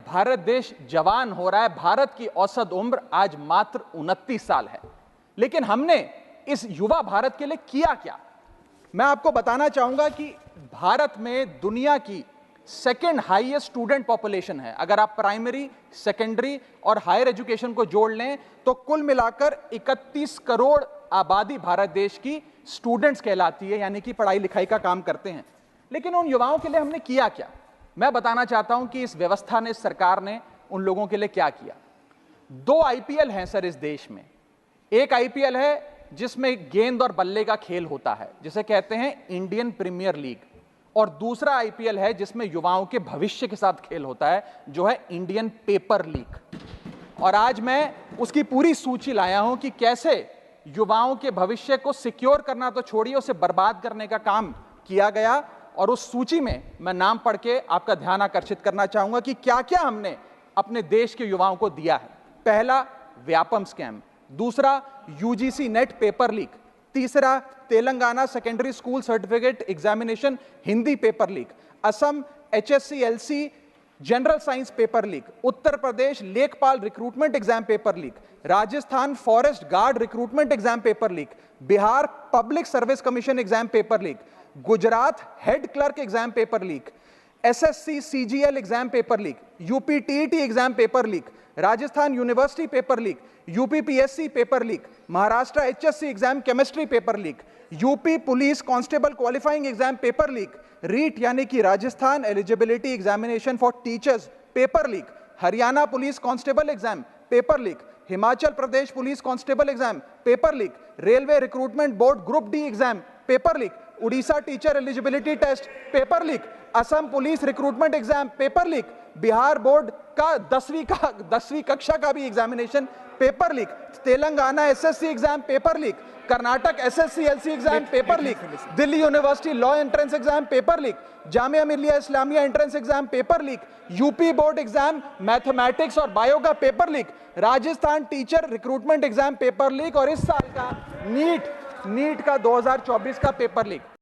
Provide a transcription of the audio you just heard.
भारत देश जवान हो रहा है। भारत की औसत उम्र आज मात्र 29 साल है। लेकिन हमने इस युवा भारत के लिए किया क्या? मैं आपको बताना चाहूंगा कि भारत में दुनिया की सेकेंड हाईएस्ट स्टूडेंट पॉपुलेशन है। अगर आप प्राइमरी, सेकेंडरी और हायर एजुकेशन को जोड़ लें तो कुल मिलाकर 31 करोड़ आबादी भारत देश की स्टूडेंट्स कहलाती है, यानी कि पढ़ाई लिखाई का काम करते हैं। लेकिन उन युवाओं के लिए हमने किया क्या? मैं बताना चाहता हूं कि इस व्यवस्था ने, इस सरकार ने उन लोगों के लिए क्या किया। 2 आईपीएल हैं सर इस देश में। एक आईपीएल है जिसमें गेंद और बल्ले का खेल होता है, जिसे कहते हैं इंडियन प्रीमियर लीग, और दूसरा आईपीएल है जिसमें युवाओं के भविष्य के साथ खेल होता है, जो है इंडियन पेपर लीग। और आज मैं उसकी पूरी सूची लाया हूं कि कैसे युवाओं के भविष्य को सिक्योर करना तो छोड़िए, उसे बर्बाद करने का काम किया गया। और उस सूची में मैं नाम पढ़ के आपका ध्यान आकर्षित करना चाहूंगा कि क्या क्या हमने अपने देश के युवाओं को दिया है। पहला, व्यापम स्कैम। दूसरा, यूजीसी नेट पेपर लीक। तीसरा, Telangana secondary school certificate examination Hindi paper leak. Assam HSC LC general science paper leak. Uttar Pradesh लेखपाल recruitment exam paper leak. Rajasthan forest guard recruitment exam paper leak. Bihar public service commission exam paper leak. Gujarat head clerk exam paper leak. SSC CGL exam paper leak. UP TET exam paper leak. Rajasthan university paper leak. UP PSC paper leak. Maharashtra HSC exam chemistry paper leak. UP police constable qualifying exam paper leak. REET यानी कि Rajasthan eligibility examination for teachers paper leak. Haryana police constable exam paper leak. Himachal Pradesh police constable exam paper leak. Railway recruitment board group D exam paper leak. Orissa teacher eligibility test paper leak. Assam police recruitment exam paper leak. Bihar board का 10वीं कक्षा का भी examination paper leak. Telangana SSC exam paper leak. Karnataka SSC LC exam paper leak. Delhi university law entrance exam paper leak. Jamia Millia Islamia entrance exam paper leak. UP board exam mathematics और bio का paper leak. Rajasthan teacher recruitment exam paper leak. और इस साल का NEET का 2024 का paper leak.